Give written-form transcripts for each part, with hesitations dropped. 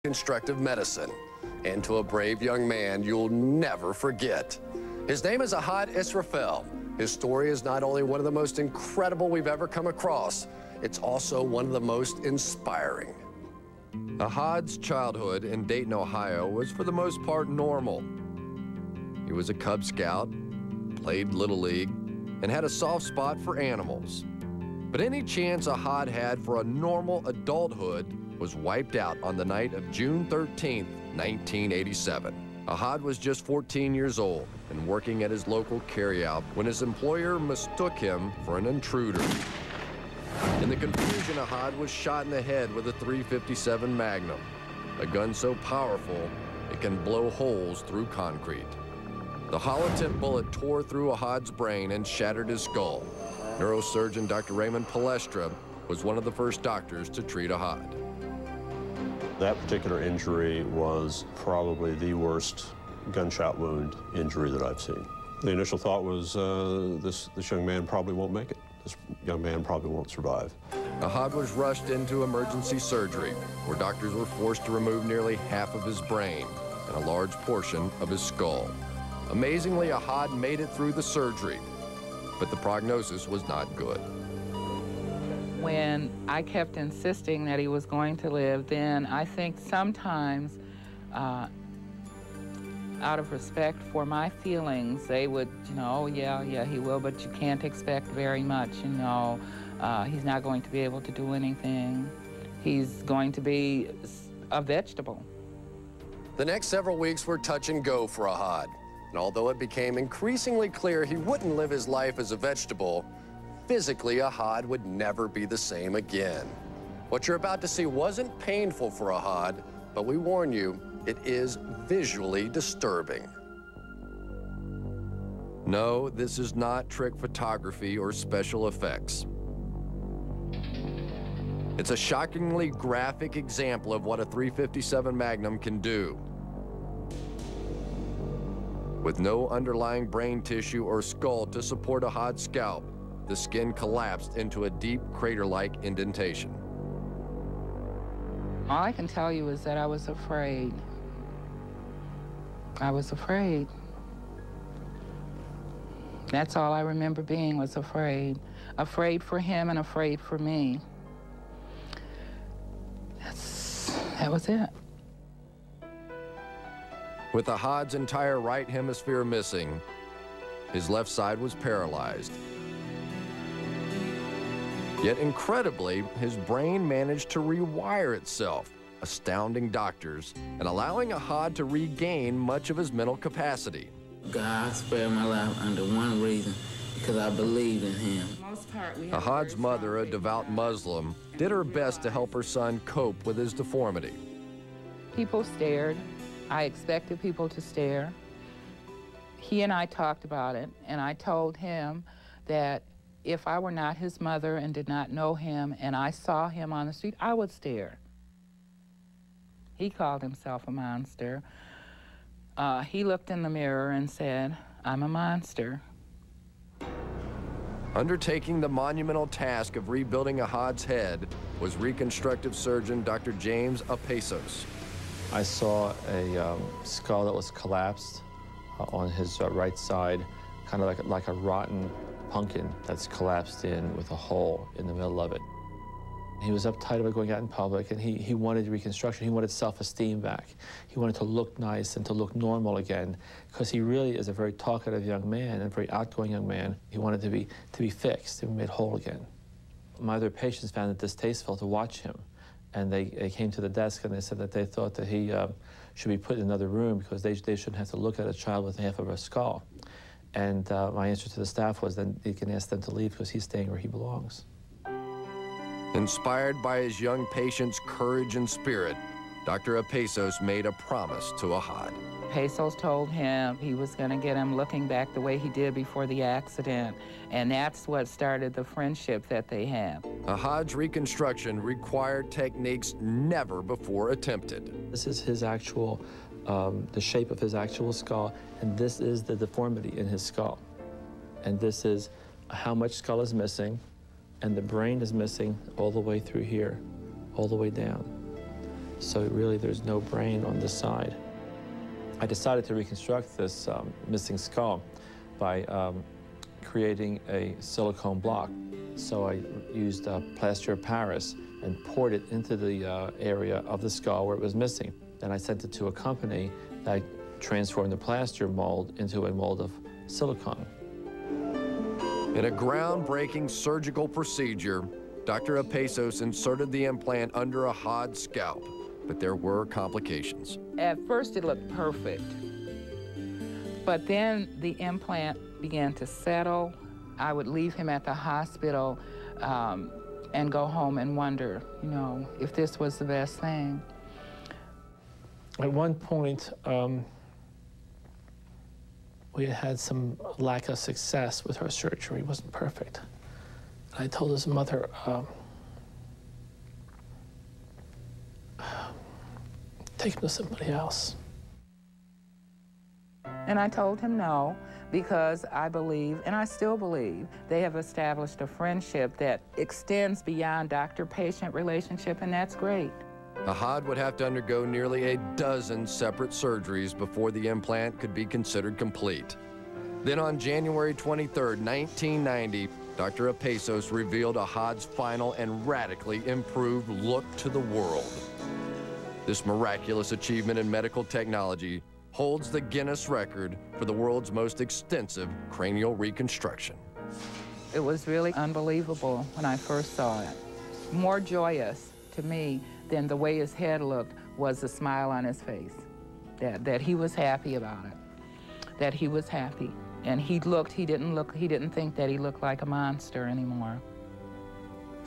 reconstructive medicine, and to a brave young man you'll never forget. His name is Ahad Israfil. His story is not only one of the most incredible we've ever come across, it's also one of the most inspiring. Ahad's childhood in Dayton, Ohio was for the most part normal. He was a Cub Scout, played Little League, and had a soft spot for animals. But any chance Ahad had for a normal adulthood was wiped out on the night of June 13th, 1987. Ahad was just 14 years old and working at his local carryout when his employer mistook him for an intruder. In the confusion, Ahad was shot in the head with a .357 Magnum, a gun so powerful it can blow holes through concrete. The hollow-tip bullet tore through Ahad's brain and shattered his skull. Neurosurgeon Dr. Raymond Palestra was one of the first doctors to treat Ahad. That particular injury was probably the worst gunshot wound injury that I've seen. The initial thought was this young man probably won't make it. This young man probably won't survive. Ahad was rushed into emergency surgery, where doctors were forced to remove nearly half of his brain and a large portion of his skull. Amazingly, Ahad made it through the surgery, but the prognosis was not good. When I kept insisting that he was going to live, then I think sometimes, out of respect for my feelings, they would, oh, yeah, he will, but you can't expect very much, he's not going to be able to do anything. He's going to be a vegetable. The next several weeks were touch and go for Ahad. And although it became increasingly clear he wouldn't live his life as a vegetable, physically, Ahad would never be the same again. What you're about to see wasn't painful for Ahad, but we warn you, it is visually disturbing. No, this is not trick photography or special effects. It's a shockingly graphic example of what a .357 Magnum can do. With no underlying brain tissue or skull to support Ahad's scalp, the skin collapsed into a deep crater-like indentation. All I can tell you is that I was afraid. I was afraid. That's all I remember being, was afraid. Afraid for him and afraid for me. That was it. With Ahad's entire right hemisphere missing, his left side was paralyzed. Yet incredibly, his brain managed to rewire itself, astounding doctors and allowing Ahad to regain much of his mental capacity. God spared my life under one reason, because I believed in him. Ahad's mother, a devout Muslim, did her best to help her son cope with his deformity. People stared. I expected people to stare. He and I talked about it, and I told him that if I were not his mother and did not know him and I saw him on the street, I would stare. He called himself a monster. He looked in the mirror and said, "I'm a monster." Undertaking the monumental task of rebuilding Ahad's head was reconstructive surgeon Dr. James Apesos. I saw a skull that was collapsed on his right side, kind of like a rotten pumpkin that's collapsed in with a hole in the middle of it. He was uptight about going out in public, and he wanted reconstruction. He wanted self-esteem back. He wanted to look nice and to look normal again, because he really is a very talkative young man and a very outgoing young man. He wanted to be fixed, to be made whole again. My other patients found it distasteful to watch him, and they came to the desk and they said that they thought that he should be put in another room because they shouldn't have to look at a child with half of a skull. And my answer to the staff was, then you can ask them to leave because he's staying where he belongs. Inspired by his young patient's courage and spirit, Dr. Apesos made a promise to Ahad. Apesos told him he was going to get him looking back the way he did before the accident, and that's what started the friendship that they have. Ahad's reconstruction required techniques never before attempted. This is his actual, the shape of his actual skull, and this is the deformity in his skull. And this is how much skull is missing, and the brain is missing all the way through here, all the way down. So really there's no brain on this side. I decided to reconstruct this missing skull by creating a silicone block. So I used plaster of Paris and poured it into the area of the skull where it was missing. Then I sent it to a company that transformed the plaster mold into a mold of silicone. In a groundbreaking surgical procedure, Dr. Apesos inserted the implant under Ahad's scalp, but there were complications. At first it looked perfect, but then the implant began to settle. I would leave him at the hospital and go home and wonder, you know, if this was the best thing. At one point, we had some lack of success with her surgery. It wasn't perfect. And I told his mother, take him to somebody else. And I told him no, because I believe, and I still believe, they have established a friendship that extends beyond doctor-patient relationship, and that's great. Ahad would have to undergo nearly a dozen separate surgeries before the implant could be considered complete. Then on January 23rd, 1990, Dr. Apesos revealed Ahad's final and radically improved look to the world. This miraculous achievement in medical technology holds the Guinness record for the world's most extensive cranial reconstruction. It was really unbelievable when I first saw it. More joyous to me than the way his head looked was the smile on his face, that he was happy about it, that he was happy. And he didn't think that he looked like a monster anymore.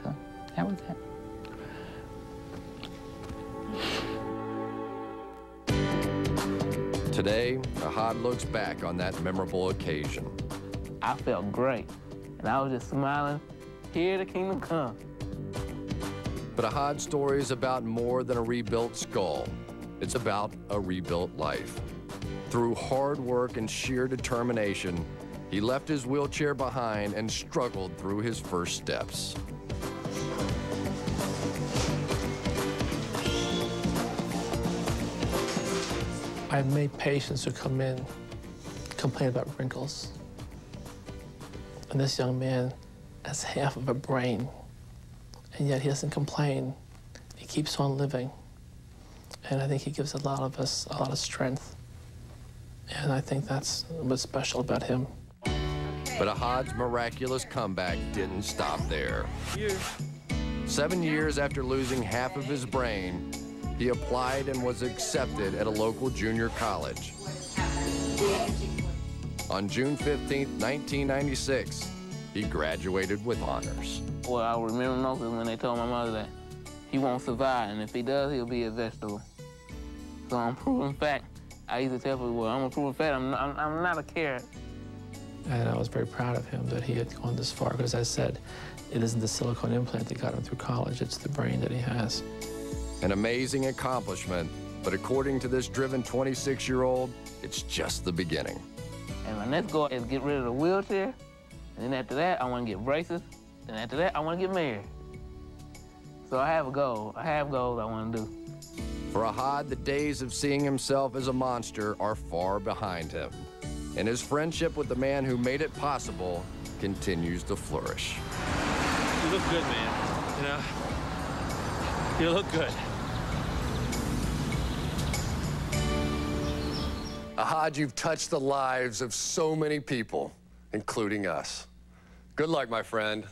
So that was it. Today, Ahad looks back on that memorable occasion. I felt great, and I was just smiling, here the kingdom come. But Ahad's story is about more than a rebuilt skull. It's about a rebuilt life. Through hard work and sheer determination, he left his wheelchair behind and struggled through his first steps. I've made patients who come in complain about wrinkles. And this young man has half of a brain, and yet he doesn't complain. He keeps on living. And I think he gives a lot of us a lot of strength. And I think that's what's special about him. But Ahad's miraculous comeback didn't stop there. 7 years after losing half of his brain, he applied and was accepted at a local junior college. On June 15, 1996, he graduated with honors. Well, I remember most of when they told my mother that he won't survive, and if he does, he'll be a vegetable. So I'm proving fact. I used to tell people, well, I'm a proven fact, I'm not a carrot. And I was very proud of him that he had gone this far, because as I said, it isn't the silicone implant that got him through college, it's the brain that he has. An amazing accomplishment, but according to this driven 26-year-old, it's just the beginning. And my next goal is get rid of the wheelchair, and then after that, I want to get braces, and after that, I want to get married. So I have a goal. I have goals I want to do. For Ahad, the days of seeing himself as a monster are far behind him, and his friendship with the man who made it possible continues to flourish. You look good, man, you know? You look good. Ahad, you've touched the lives of so many people, including us. Good luck, my friend.